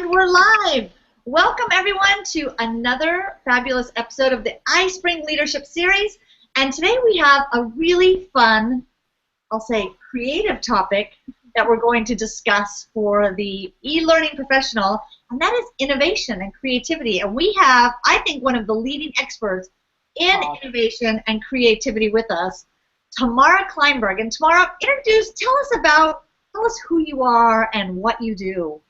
And we're live. Welcome everyone to another fabulous episode of the iSpring Leadership Series. And today we have a really fun, I'll say creative topic that we're going to discuss for the e-learning professional, and that is innovation and creativity. And we have, I think, one of the leading experts in innovation and creativity with us, Tamara Kleinberg. And Tamara, tell us who you are and what you do.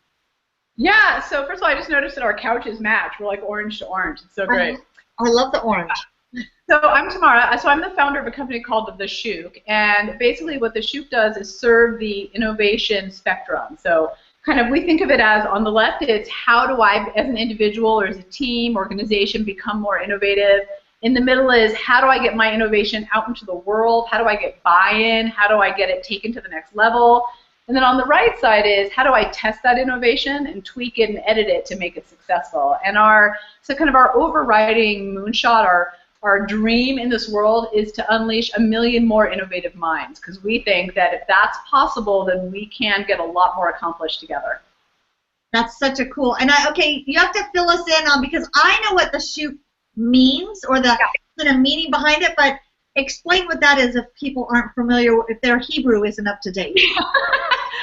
Yeah, so first of all, I just noticed that our couches match. We're like orange to orange. It's so great. I love the orange. So I'm Tamara. So I'm the founder of a company called the Shuuk. And basically what the Shuuk does is serve the innovation spectrum. So kind of we think of it as on the left, it's how do I, as an individual or as a team, organization, become more innovative. In the middle is how do I get my innovation out into the world? How do I get buy-in? How do I get it taken to the next level? And then on the right side is how do I test that innovation and tweak it and edit it to make it successful. And so kind of our overriding moonshot, our dream in this world is to unleash 1 million more innovative minds, because we think that if that's possible, then we can get a lot more accomplished together. That's such a cool, and okay, you have to fill us in on, because I know what the Shuuk means or the kind of meaning behind it, but explain what that is if people aren't familiar, if their Hebrew isn't up to date.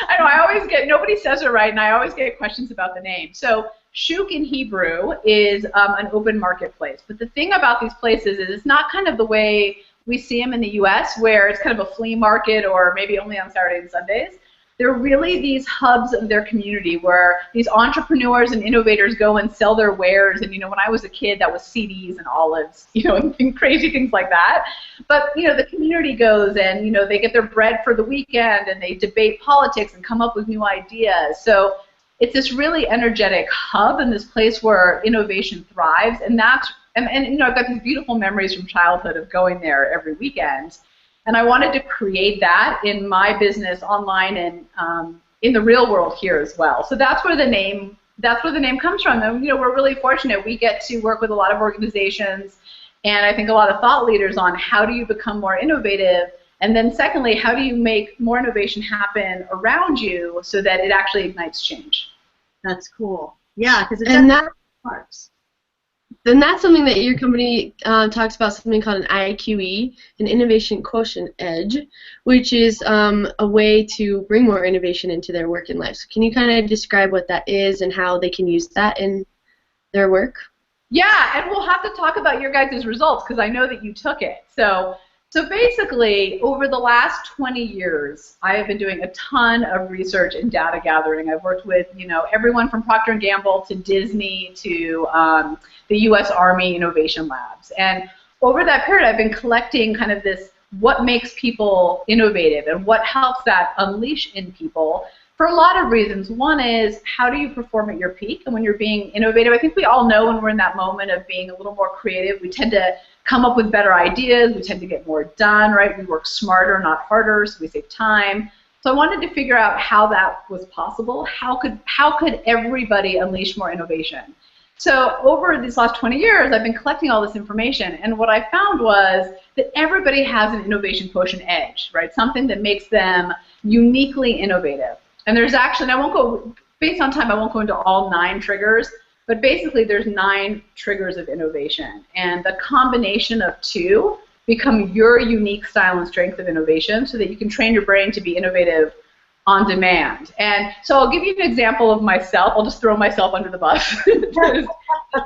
I know, I always get, nobody says it right, and I always get questions about the name. So Shuuk in Hebrew is an open marketplace. But the thing about these places is it's not kind of the way we see them in the U.S., where it's kind of a flea market or maybe only on Saturday and Sundays. They're really these hubs of their community where these entrepreneurs and innovators go and sell their wares. And, you know, when I was a kid, that was CDs and olives, you know, and crazy things like that. But, you know, the community goes and, you know, they get their bread for the weekend and they debate politics and come up with new ideas. So it's this really energetic hub and this place where innovation thrives. And you know, I've got these beautiful memories from childhood of going there every weekend. And I wanted to create that in my business online and in the real world here as well. So that's where the name comes from. And you know, we're really fortunate. We get to work with a lot of organizations and I think a lot of thought leaders on how do you become more innovative, and then secondly, how do you make more innovation happen around you so that it actually ignites change. That's cool. Yeah, because it's parts. Then that's something that your company talks about, something called an IQE, an Innovation Quotient Edge, which is a way to bring more innovation into their work and life. So can you kind of describe what that is and how they can use that in their work? Yeah, and we'll have to talk about your guys' results because I know that you took it. So basically, over the last 20 years, I have been doing a ton of research and data gathering. I've worked with, you know, everyone from Procter & Gamble to Disney to the U.S. Army Innovation Labs. And over that period, I've been collecting kind of this, what makes people innovative and what helps that unleash in people for a lot of reasons. One is, how do you perform at your peak? And when you're being innovative, I think we all know when we're in that moment of being a little more creative, we tend to come up with better ideas, we tend to get more done, right? We work smarter, not harder, so we save time. So I wanted to figure out how that was possible. How could everybody unleash more innovation? So over these last 20 years, I've been collecting all this information, and what I found was that everybody has an innovation quotient edge, right? Something that makes them uniquely innovative. And there's actually, and I won't go, based on time, I won't go into all 9 triggers, but basically there's 9 triggers of innovation. And the combination of 2 become your unique style and strength of innovation so that you can train your brain to be innovative on demand. And so I'll give you an example of myself. I'll just throw myself under the bus. Just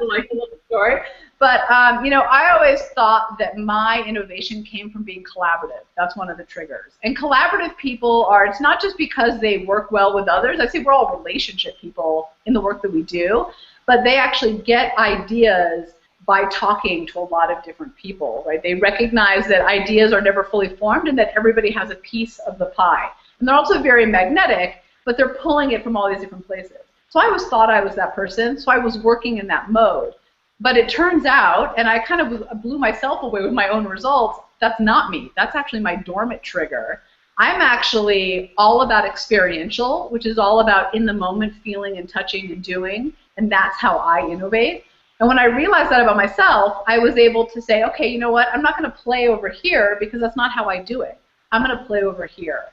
like a little story. But, you know, I always thought that my innovation came from being collaborative. That's one of the triggers. And collaborative people are, it's not just because they work well with others. I say we're all relationship people in the work that we do, but they actually get ideas by talking to a lot of different people, right? They recognize that ideas are never fully formed and that everybody has a piece of the pie. And they're also very magnetic, but they're pulling it from all these different places. So I always thought I was that person, so I was working in that mode. But it turns out, and I kind of blew myself away with my own results, that's not me. That's actually my dormant trigger. I'm actually all about experiential, which is all about in the moment feeling and touching and doing, and that's how I innovate. And when I realized that about myself, I was able to say, okay, you know what, I'm not going to play over here because that's not how I do it. I'm going to play over here.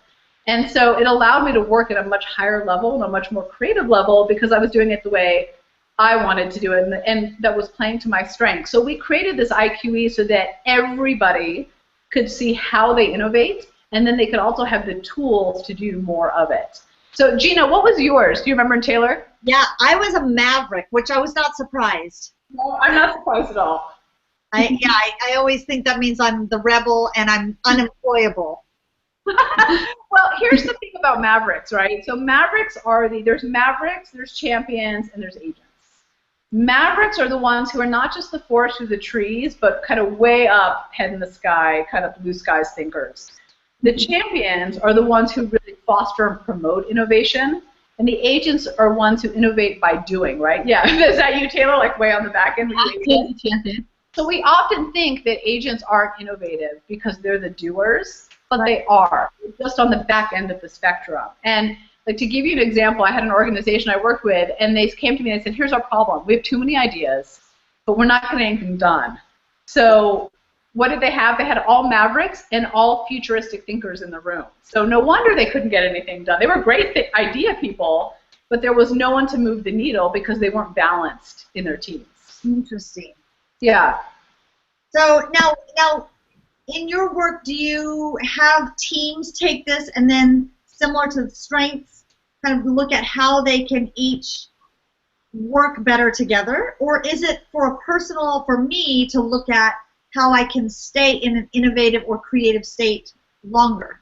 And so it allowed me to work at a much higher level and a much more creative level because I was doing it the way I wanted to do it, and that was playing to my strengths. So we created this IQE so that everybody could see how they innovate, and then they could also have the tools to do more of it. So Gina, what was yours? Do you remember, Taylor? Yeah, I was a maverick, which I was not surprised. No, I'm not surprised at all. I always think that means I'm the rebel and I'm unemployable. Well, here's the thing about mavericks, right? So mavericks there's mavericks, there's champions, and there's agents. Mavericks are the ones who are not just the forest through the trees, but kind of way up, head in the sky, kind of blue skies thinkers. The champions are the ones who really foster and promote innovation, and the agents are ones who innovate by doing, right? Yeah, is that you, Taylor, like way on the back end? Champion. So we often think that agents aren't innovative because they're the doers, but they are, just on the back end of the spectrum. And like, to give you an example, I had an organization I worked with, and they came to me and said, here's our problem. We have too many ideas, but we're not getting anything done. So what did they have? They had all mavericks and all futuristic thinkers in the room. So no wonder they couldn't get anything done. They were great idea people, but there was no one to move the needle because they weren't balanced in their teams. Interesting. Yeah. So now, in your work, do you have teams take this and then, similar to the strengths, kind of look at how they can each work better together? Or is it for me to look at how I can stay in an innovative or creative state longer?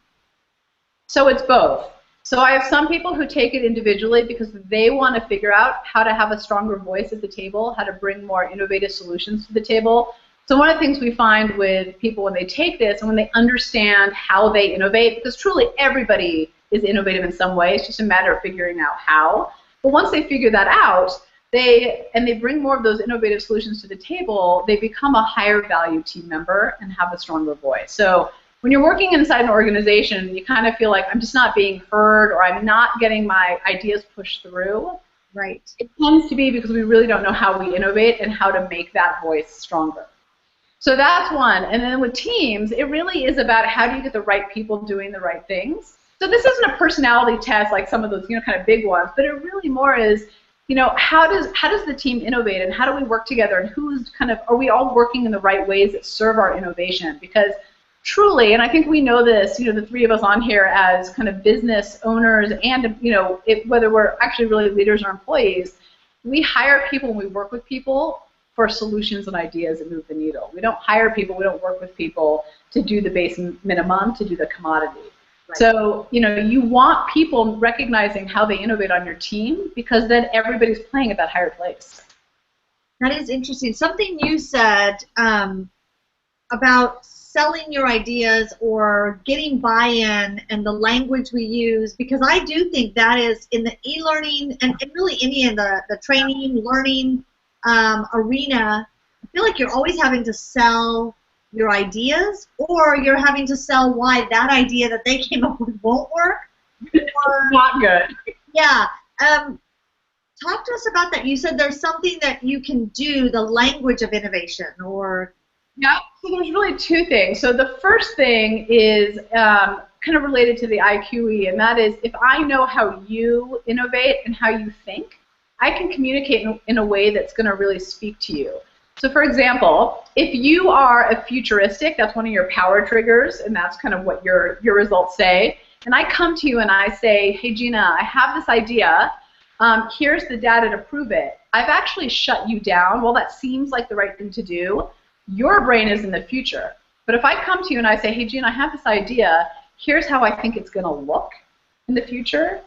So it's both. So I have some people who take it individually because they want to figure out how to have a stronger voice at the table, how to bring more innovative solutions to the table. So one of the things we find with people when they take this and when they understand how they innovate, because truly everybody is innovative in some way, it's just a matter of figuring out how. But once they figure that out, they bring more of those innovative solutions to the table, they become a higher value team member and have a stronger voice. So when you're working inside an organization, you kind of feel like I'm just not being heard or I'm not getting my ideas pushed through. Right. It tends to be because we really don't know how we innovate and how to make that voice stronger. So that's one. And then with teams, it really is about how do you get the right people doing the right things. So this isn't a personality test like some of those, kind of big ones, but it really more is, how does the team innovate and how do we work together and are we all working in the right ways that serve our innovation? Because truly, and I think we know this, the three of us on here as kind of business owners and, whether we're actually really leaders or employees, we hire people and we work with people for solutions and ideas that move the needle. We don't hire people, we don't work with people to do the base minimum, to do the commodity. Right. So, you want people recognizing how they innovate on your team because then everybody's playing at that higher place. That is interesting. Something you said about selling your ideas or getting buy-in and the language we use, because I do think that is in the e-learning and really any in the training, learning arena, I feel like you're always having to sell your ideas or you're having to sell why that idea that they came up with won't work. Or, not good. Yeah. Talk to us about that. You said there's something that you can do, the language of innovation, or... Yeah, so there's really two things. So the first thing is kind of related to the IQE, and that is if I know how you innovate and how you think, I can communicate in a way that's going to really speak to you. So for example, if you are a futuristic, that's one of your power triggers, and that's kind of what your results say, and I come to you and I say, hey Gina, I have this idea, here's the data to prove it. I've actually shut you down. Well, that seems like the right thing to do. Your brain is in the future. But if I come to you and I say, hey, Gina, I have this idea. Here's how I think it's going to look in the future.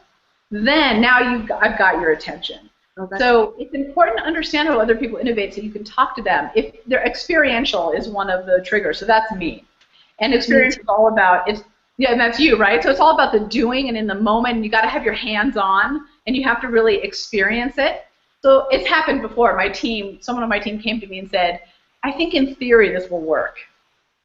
Then now I've got your attention. So it's important to understand how other people innovate so you can talk to them. If their experiential is one of the triggers, so that's me. And experience is all about, yeah, and that's you, right? So it's all about the doing and in the moment, and you got to have your hands on, and you have to really experience it. So it's happened before. Someone on my team came to me and said, I think in theory this will work.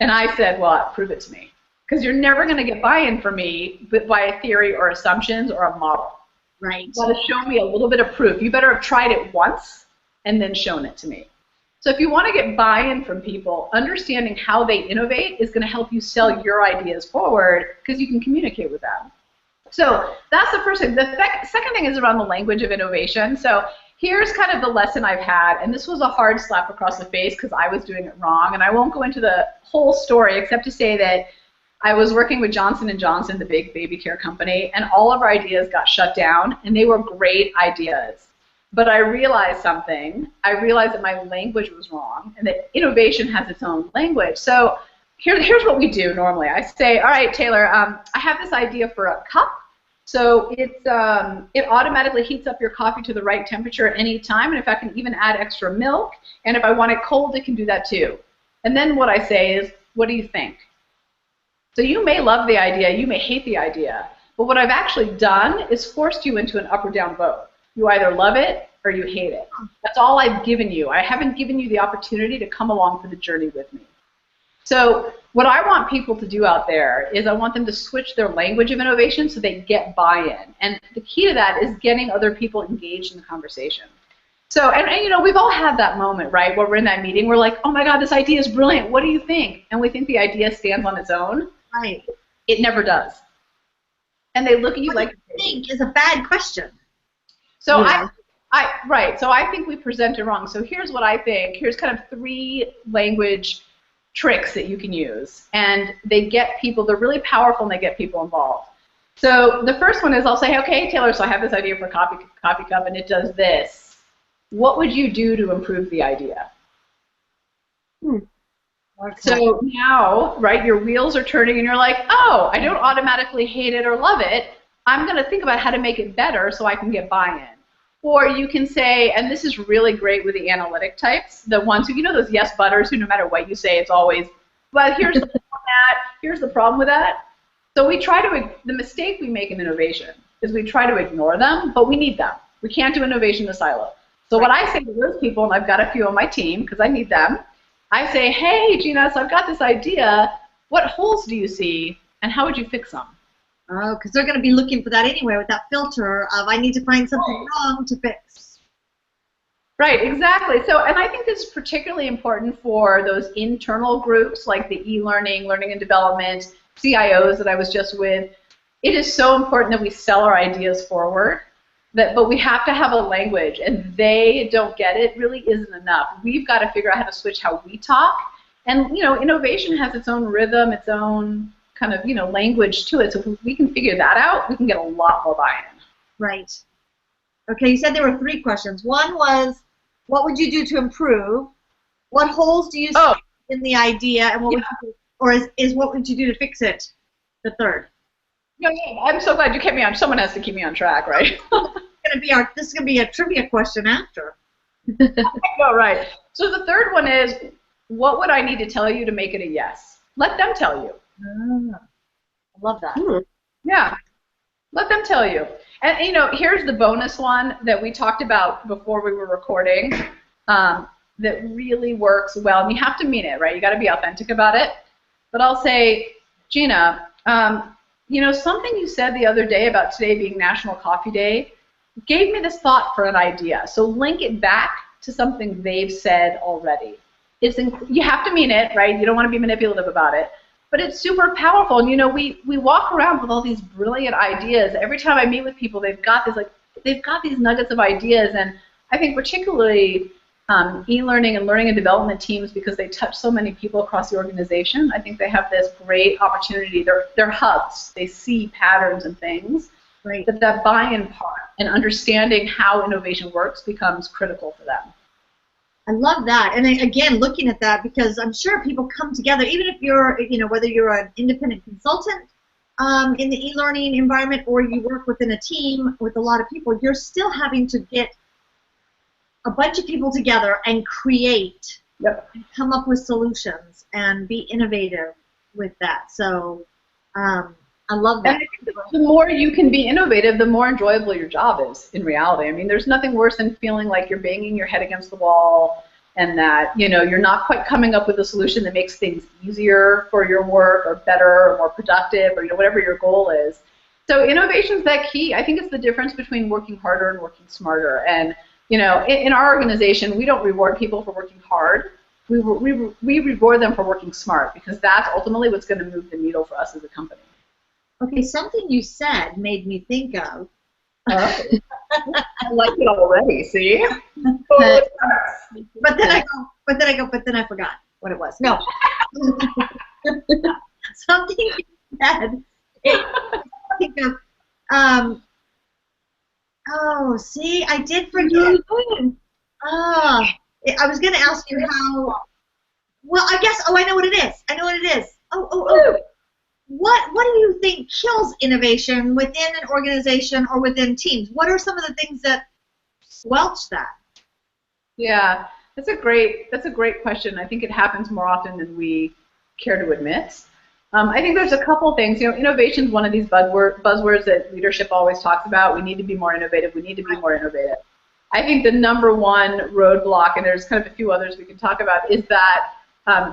And I said, well, prove it to me. Because you're never going to get buy-in from me by a theory or assumptions or a model. Right. You got to show me a little bit of proof. You better have tried it once and then shown it to me. So if you want to get buy-in from people, understanding how they innovate is going to help you sell your ideas forward because you can communicate with them. So that's the first thing. The second thing is around the language of innovation. So here's kind of the lesson I've had, and this was a hard slap across the face because I was doing it wrong, and I won't go into the whole story except to say that I was working with Johnson & Johnson, the big baby care company, and all of our ideas got shut down, and they were great ideas. But I realized something. I realized that my language was wrong, and that innovation has its own language. So here's what we do normally. I say, all right, Taylor, I have this idea for a cup. So it automatically heats up your coffee to the right temperature at any time, and if I can even add extra milk, and if I want it cold, it can do that too. And then what I say is, what do you think? So you may love the idea, you may hate the idea, but what I've actually done is forced you into an up or down vote. You either love it or you hate it. That's all I've given you. I haven't given you the opportunity to come along for the journey with me. So what I want people to do out there is I want them to switch their language of innovation so they get buy-in. And the key to that is getting other people engaged in the conversation. So, and you know, we've all had that moment, right, where we're in that meeting, we're like, oh my God, this idea is brilliant, what do you think? And we think the idea stands on its own. Right. It never does. And they look at you what like, do you think is a bad question. So Yeah. right, so I think we present it wrong. So here's what I think. Here's kind of 3 language tricks that you can use. And they get people, they're really powerful and they get people involved. So the first one is I'll say, okay, Taylor, so I have this idea for a coffee cup and it does this. What would you do to improve the idea? Okay. So now, right, your wheels are turning and you're like, oh, I don't automatically hate it or love it. I'm going to think about how to make it better so I can get buy-in. Or you can say, and this is really great with the analytic types, the ones who, you know, those yes butters who no matter what you say, it's always, but here's the problem with that, here's the problem with that. So we try to, the mistake we make in innovation is we try to ignore them, but we need them. We can't do innovation in a silo. So what I say to those people, and I've got a few on my team because I need them, I say, hey, Gina, so I've got this idea. What holes do you see, and how would you fix them? Oh, because they're going to be looking for that anyway with that filter of I need to find something wrong to fix. Right, exactly. So, and I think this is particularly important for those internal groups like the e-learning, learning and development, CIOs that I was just with. It is so important that we sell our ideas forward, but we have to have a language, and they don't get it really isn't enough. We've got to figure out how to switch how we talk, and you know, innovation has its own rhythm, its own kind of, you know, language to it. So if we can figure that out, we can get a lot more buy-in. Right. Okay, you said there were 3 questions. One was, what would you do to improve? What holes do you see in the idea, and what would you do, or is what would you do to fix it? The third. Yeah, I'm so glad you kept me on. Someone has to keep me on track, right? This is gonna be a trivia question after. No, right. So the third one is, what would I need to tell you to make it a yes? Let them tell you. I love that. Yeah, let them tell you. And you know, here's the bonus one that we talked about before we were recording that really works well. And you have to mean it, right? You got to be authentic about it. But I'll say, Gina, you know, something you said the other day about today being National Coffee Day gave me this thought for an idea. So link it back to something they've said already. You have to mean it, right? You don't want to be manipulative about it. But it's super powerful. And, you know, we walk around with all these brilliant ideas. Every time I meet with people, they've got these nuggets of ideas. And I think particularly e-learning and learning and development teams, because they touch so many people across the organization, I think they have this great opportunity. They're hubs. They see patterns and things. Right. That buy-in part and understanding how innovation works becomes critical for them. I love that. And again, looking at that, because I'm sure people come together, even if you're, you know, whether you're an independent consultant in the e-learning environment or you work within a team with a lot of people, you're still having to get a bunch of people together and create, and come up with solutions and be innovative with that. So I love that. And the more you can be innovative, the more enjoyable your job is in reality. I mean, there's nothing worse than feeling like you're banging your head against the wall and that, you know, you're not quite coming up with a solution that makes things easier for your work or better or more productive or, you know, whatever your goal is. So innovation is that key. I think it's the difference between working harder and working smarter. And, you know, in our organization, we don't reward people for working hard. We reward them for working smart, because that's ultimately what's going to move the needle for us as a company. Okay, something you said made me think of. I like it already. See? But then I forgot what it was. No. Something you said. It, think of, oh, see, I did forget. Oh, I was going to ask you how. Well, I guess. Oh, I know what it is. I know what it is. Oh. What do you think kills innovation within an organization or within teams? What are some of the things that squelch that? Yeah, that's a great question. I think it happens more often than we care to admit. I think there's a couple things. Innovation is one of these buzzwords that leadership always talks about. We need to be more innovative. We need to be more innovative. I think the number one roadblock, and there's kind of a few others we can talk about, is that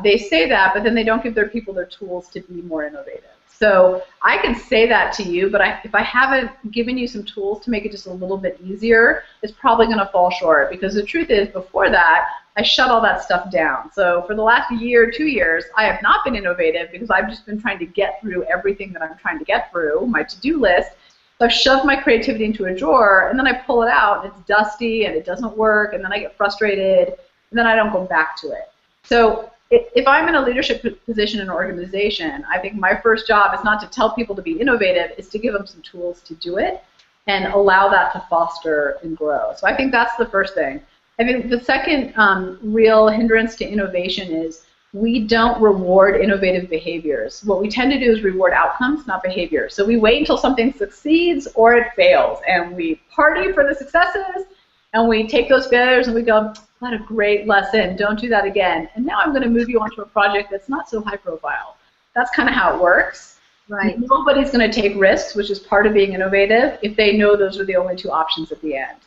they say that, but then they don't give their people their tools to be more innovative. So I can say that to you, but if I haven't given you some tools to make it just a little bit easier, it's probably going to fall short, because the truth is, before that, I shut all that stuff down. So for the last year, 2 years, I have not been innovative because I've just been trying to get through everything that I'm trying to get through, my to-do list. So I've shoved my creativity into a drawer, and then I pull it out, and it's dusty, and it doesn't work, and then I get frustrated, and then I don't go back to it. So if I'm in a leadership position in an organization, I think my first job is not to tell people to be innovative, is to give them some tools to do it and allow that to foster and grow. So I think that's the first thing. I think the second real hindrance to innovation is we don't reward innovative behaviors. What we tend to do is reward outcomes, not behaviors. So we wait until something succeeds or it fails, and we party for the successes, and we take those failures and we go, what a great lesson, don't do that again. And now I'm going to move you onto a project that's not so high profile. That's kind of how it works. Right. Nobody's going to take risks, which is part of being innovative, if they know those are the only two options at the end.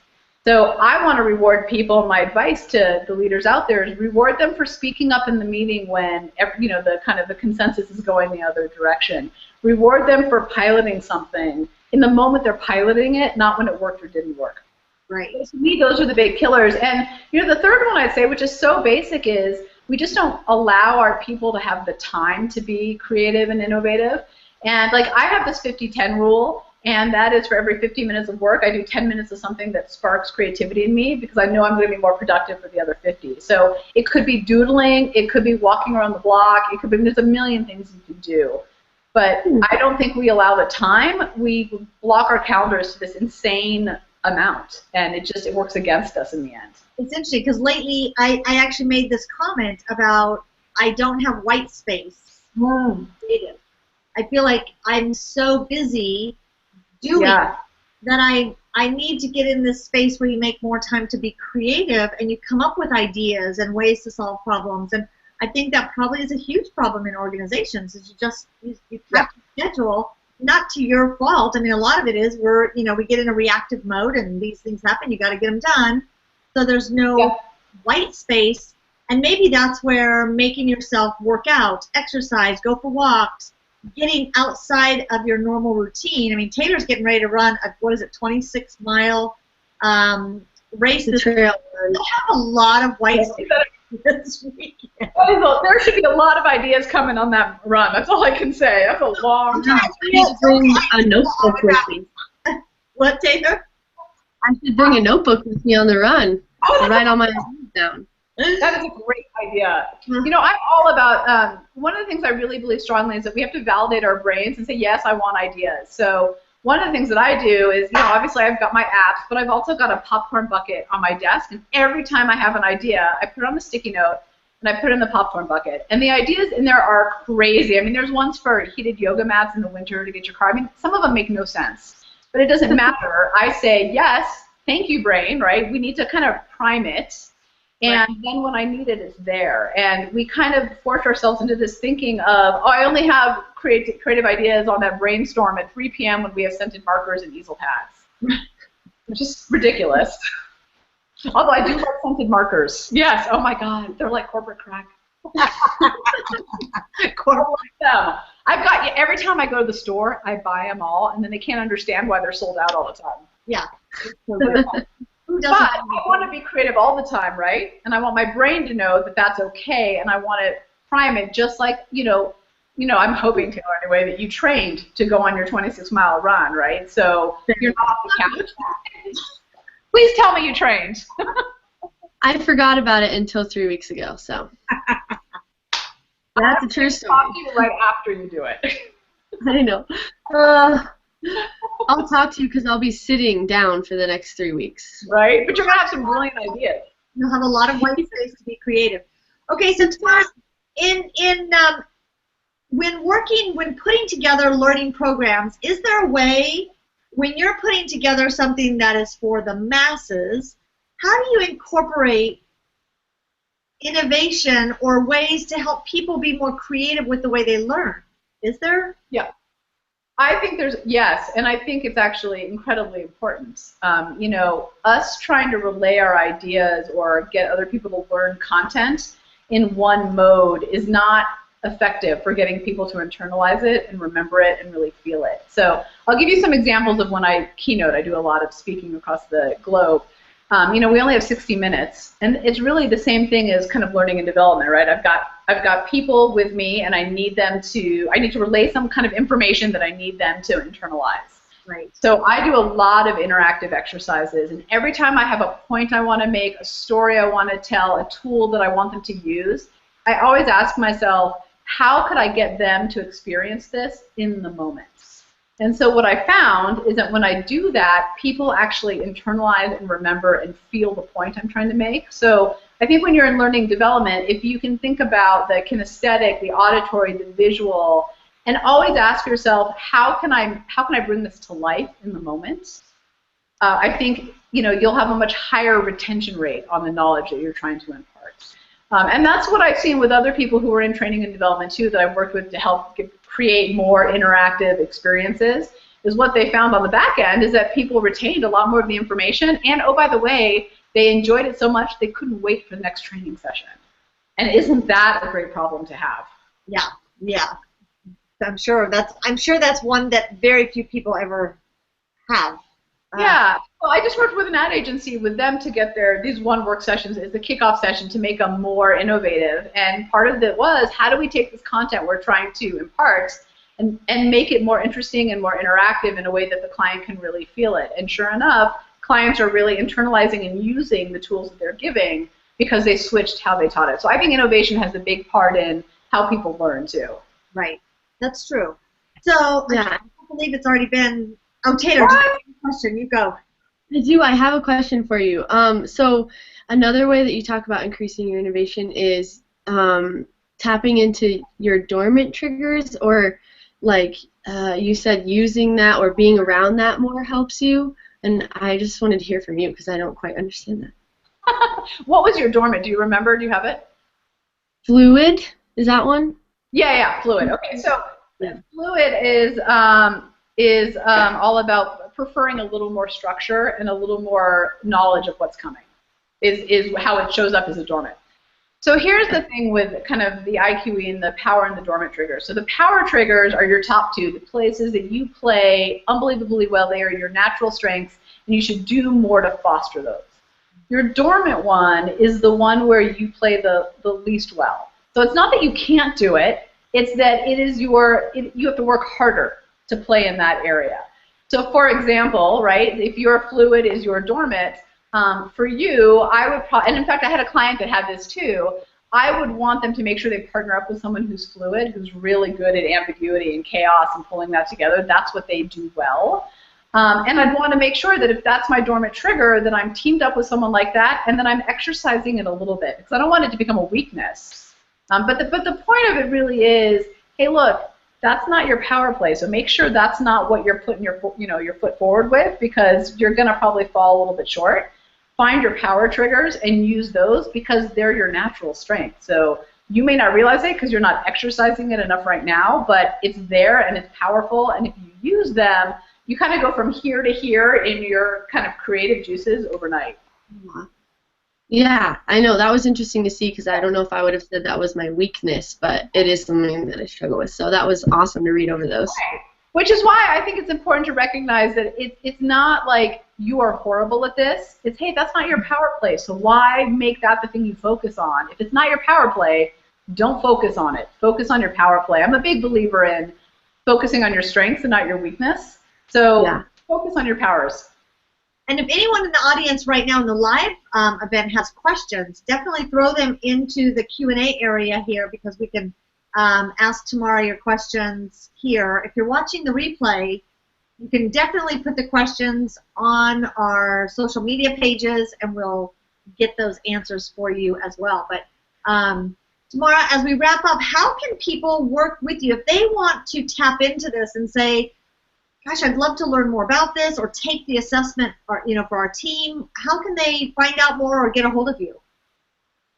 So I want to reward people. My advice to the leaders out there is reward them for speaking up in the meeting when the consensus is going the other direction. Reward them for piloting something in the moment they're piloting it, not when it worked or didn't work. Right. To me, those are the big killers. And the third one I'd say, which is so basic, is we just don't allow our people to have the time to be creative and innovative. And I have this 50-10 rule, and that is for every 50 minutes of work, I do 10 minutes of something that sparks creativity in me, because I know I'm going to be more productive for the other 50. So it could be doodling, it could be walking around the block, it could be, there's a million things you can do. But I don't think we allow the time. We block our calendars to this insane amount, and it works against us in the end. It's interesting, because lately I actually made this comment about I don't have white space. Creative. I feel like I'm so busy doing that I need to get in this space where you make more time to be creative and you come up with ideas and ways to solve problems. And I think that probably is a huge problem in organizations, is you have to schedule. Not to your fault. I mean, a lot of it is we get in a reactive mode and these things happen. You got to get them done. So there's no white space, and maybe that's where making yourself work out, exercise, go for walks, getting outside of your normal routine. I mean, Taylor's getting ready to run a 26-mile race. The trail run. I have a lot of white space this weekend. There should be a lot of ideas coming on that run. That's all I can say. That's a long time. I need to bring a notebook with me. What, Taylor? I should bring a notebook with me on the run. Write all my ideas down. That is a great idea. I'm all about, one of the things I really believe strongly is that we have to validate our brains and say, yes, I want ideas. So one of the things that I do is, obviously I've got my apps, but I've also got a popcorn bucket on my desk, and every time I have an idea, I put it on a sticky note, and I put it in the popcorn bucket. And the ideas in there are crazy. I mean, there's ones for heated yoga mats in the winter to get your car. I mean, some of them make no sense, but it doesn't matter. I say, yes, thank you, brain, right? We need to kind of prime it. And then when I need it, it's there. And we kind of force ourselves into this thinking of, I only have creative ideas on that brainstorm at 3 p.m. when we have scented markers and easel pads, which is ridiculous. Although I do like scented markers. Yes, oh my God, they're like corporate crack. I've got, every time I go to the store, I buy them all, and then they can't understand why they're sold out all the time. Yeah. But I want to be creative all the time, right? And I want my brain to know that that's okay, and I want to prime it just like, you know, I'm hoping, Taylor, anyway, that you trained to go on your 26-mile run, right? So you're not off the couch. Please tell me you trained. I forgot about it until 3 weeks ago, so. That's a true story. I'll talk to you right after you do it. I know. I'll talk to you because I'll be sitting down for the next 3 weeks. Right? But you're going to have some brilliant ideas. You'll have a lot of white space to be creative. Okay, so Tamara, when putting together learning programs, is there a way, when you're putting together something that is for the masses, how do you incorporate innovation or ways to help people be more creative with the way they learn? Is there? Yeah. I think there's, yes, and I think it's actually incredibly important. You know, us trying to relay our ideas or get other people to learn content in one mode is not effective for getting people to internalize it and remember it and really feel it. So I'll give you some examples of when I keynote. I do a lot of speaking across the globe. You know, we only have 60 minutes, and it's really the same thing as kind of learning and development, right? I've got people with me, and I need to relay some kind of information that I need them to internalize. Right. So I do a lot of interactive exercises, and every time I have a point I want to make, a story I want to tell, a tool that I want them to use, I always ask myself, how could I get them to experience this in the moment? And so what I found is that when I do that, people actually internalize and remember and feel the point I'm trying to make. So I think when you're in learning development, if you can think about the kinesthetic, the auditory, the visual, and always ask yourself, how can I bring this to life in the moment? I think you'll have a much higher retention rate on the knowledge that you're trying to impart. And that's what I've seen with other people who are in training and development too, that I've worked with to help create more interactive experiences, is what they found on the back end is that people retained a lot more of the information, and oh, by the way, they enjoyed it so much they couldn't wait for the next training session. And isn't that a great problem to have? Yeah, yeah. I'm sure that's one that very few people ever have. Yeah. Well, I just worked with an ad agency with them to get these one work sessions as the kickoff session to make them more innovative. And part of it was, how do we take this content we're trying to impart and make it more interesting and more interactive in a way that the client can really feel it? And sure enough, clients are really internalizing and using the tools that they're giving because they switched how they taught it. So I think innovation has a big part in how people learn too. Right. That's true. So yeah. I can't believe it's already been. Oh, Taylor, do you have a question? You go. I do. I have a question for you. So another way that you talk about increasing your innovation is tapping into your dormant triggers, or like you said, using that or being around that more helps you. And I just wanted to hear from you because I don't quite understand that. What was your dormant? Do you remember? Do you have it? Fluid? Is that one? Yeah, fluid. Okay, so fluid is all about preferring a little more structure and a little more knowledge of what's coming, is how it shows up as a dormant. So here's the thing with kind of the IQE and the power and the dormant triggers. So the power triggers are your top two, the places that you play unbelievably well. They are your natural strengths, and you should do more to foster those. Your dormant one is the one where you play the least well. So it's not that you can't do it, it's that you have to work harder to play in that area. So for example, right, if your fluid is your dormant, for you, I would and in fact I had a client that had this too, I would want them to make sure they partner up with someone who's fluid, who's really good at ambiguity and chaos and pulling that together. That's what they do well. And I'd want to make sure that if that's my dormant trigger, that I'm teamed up with someone like that, and then I'm exercising it a little bit, because I don't want it to become a weakness. But the point of it really is, hey, look, that's not your power play, so make sure that's not what you're putting your foot forward with, because you're going to probably fall a little bit short. Find your power triggers and use those because they're your natural strength. So you may not realize it because you're not exercising it enough right now, but it's there and it's powerful, and if you use them, you kind of go from here to here in your kind of creative juices overnight. Yeah, I know. That was interesting to see because I don't know if I would have said that was my weakness, but it is something that I struggle with. So that was awesome to read over those. Right. Which is why I think it's important to recognize that it's not like you are horrible at this. It's, hey, that's not your power play, so why make that the thing you focus on? If it's not your power play, don't focus on it. Focus on your power play. I'm a big believer in focusing on your strengths and not your weakness. So focus on your powers. And if anyone in the audience right now in the live event has questions, definitely throw them into the Q&A area here, because we can ask Tamara your questions here. If you're watching the replay, you can definitely put the questions on our social media pages, and we'll get those answers for you as well. But Tamara, as we wrap up, how can people work with you if they want to tap into this and say, gosh, I'd love to learn more about this, or take the assessment, or, for our team? How can they find out more or get a hold of you?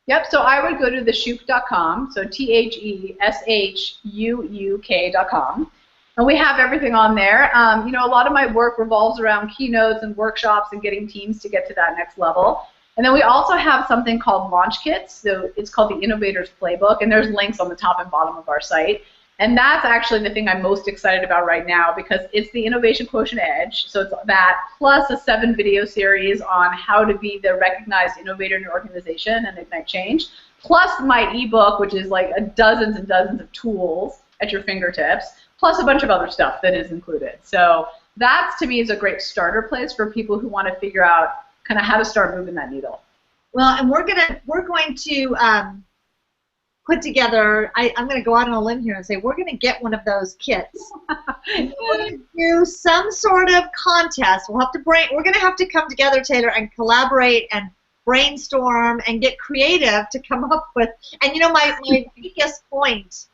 Yep, so I would go to the Shuuk.com, so TheShuuk.com. And we have everything on there. A lot of my work revolves around keynotes and workshops and getting teams to get to that next level. And then we also have something called launch kits. So it's called the Innovator's Playbook, and there's links on the top and bottom of our site. And that's actually the thing I'm most excited about right now, because it's the Innovation Quotient Edge. So it's that plus a 7-video series on how to be the recognized innovator in your organization and ignite change, plus my ebook, which is like dozens and dozens of tools at your fingertips, plus a bunch of other stuff that is included. So that, to me, is a great starter place for people who want to figure out kind of how to start moving that needle. Well, and we're going to put together, I'm going to go out on a limb here and say we're going to get one of those kits. We're going to do some sort of contest. We're going to have to come together, Taylor, and collaborate and brainstorm and get creative to come up with. And my weakest point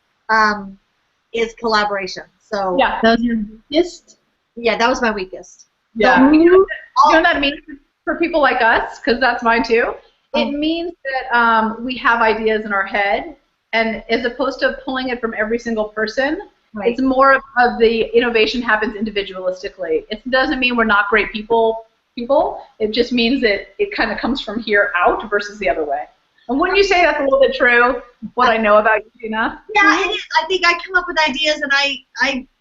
is collaboration. So that was your weakest? Yeah, that was my weakest. Yeah. So, you know what that means for people like us, because that's mine too? It means that we have ideas in our head, and as opposed to pulling it from every single person, it's more of the innovation happens individualistically. It doesn't mean we're not great people. It just means that it kind of comes from here out versus the other way. And wouldn't you say that's a little bit true, what I know about you, Gina? Yeah, it is. I think I come up with ideas, and I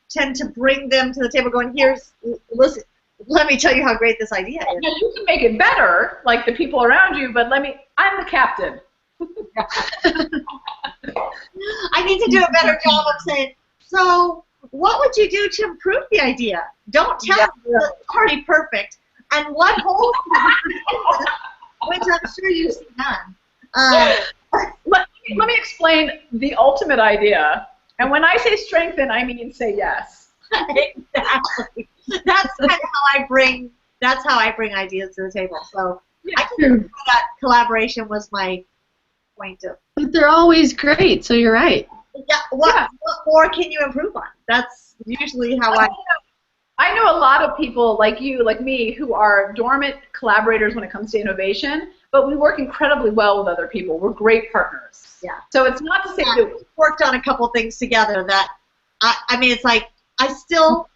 tend to bring them to the table going, listen, let me tell you how great this idea is. Now, you can make it better, like the people around you, but I'm the captain. I need to do a better job of saying, so what would you do to improve the idea? Don't tell us it's already perfect. And what holes which I'm sure you've seen none. Let me explain the ultimate idea. And when I say strengthen, I mean say yes. Exactly. That's kind of how I bring ideas to the table. So I think that collaboration was my point of. But they're always great, so you're right. Yeah. What more can you improve on? That's usually how I know a lot of people like you, like me, who are dormant collaborators when it comes to innovation, but we work incredibly well with other people. We're great partners. Yeah. So it's not to say that we worked on a couple things together that I mean, it's like there's still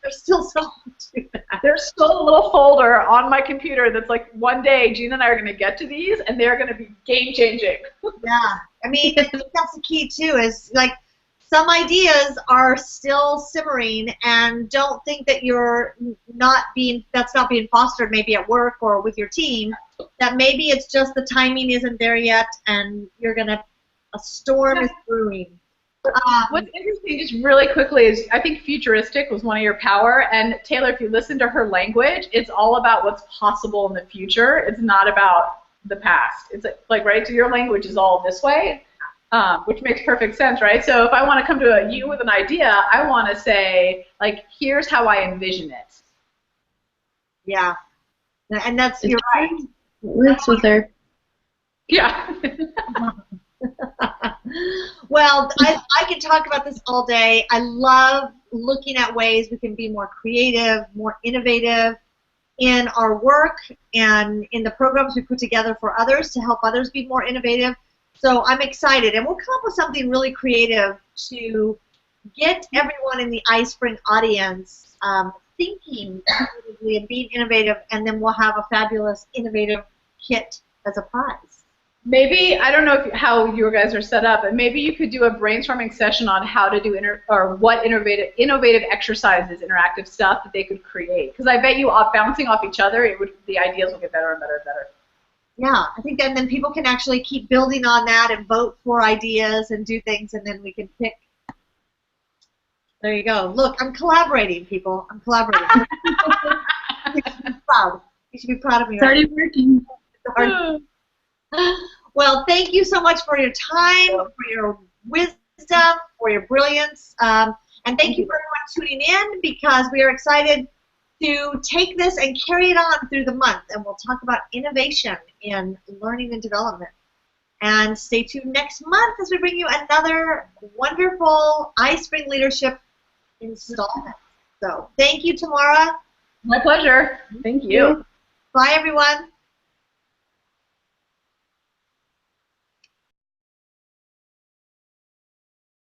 something to that. There's still a little folder on my computer that's like, one day Gina and I are going to get to these, and they're going to be game-changing. Yeah. I mean, I think that's the key, too, is like some ideas are still simmering, and don't think that that's not being fostered maybe at work or with your team, that maybe it's just the timing isn't there yet, and a storm is brewing. What's interesting, just really quickly, is I think futuristic was one of your power. And Taylor, if you listen to her language, it's all about what's possible in the future. It's not about the past. It's like right? So your language is all this way, which makes perfect sense, right? So if I want to come to you with an idea, I want to say, like, here's how I envision it. Yeah. And you're right. It works with her. Yeah. Well, I can talk about this all day. I love looking at ways we can be more creative, more innovative in our work and in the programs we put together for others to help others be more innovative. So I'm excited, and we'll come up with something really creative to get everyone in the iSpring audience thinking creatively and being innovative, and then we'll have a fabulous innovative kit as a prize. Maybe, I don't know how you guys are set up, but maybe you could do a brainstorming session on how to do what innovative exercises, interactive stuff that they could create. Because I bet you, bouncing off each other, the ideas will get better and better and better. Yeah, I think then people can actually keep building on that and vote for ideas and do things, and then we can pick. There you go. Look, I'm collaborating, people. I'm collaborating. You should be proud. You should be proud of me. It's already working. Well, thank you so much for your time, for your wisdom, for your brilliance, and thank you for everyone tuning in, because we are excited to take this and carry it on through the month, and we'll talk about innovation in learning and development. And stay tuned next month as we bring you another wonderful iSpring Leadership installment. So thank you, Tamara. My pleasure. Thank you. Bye, everyone.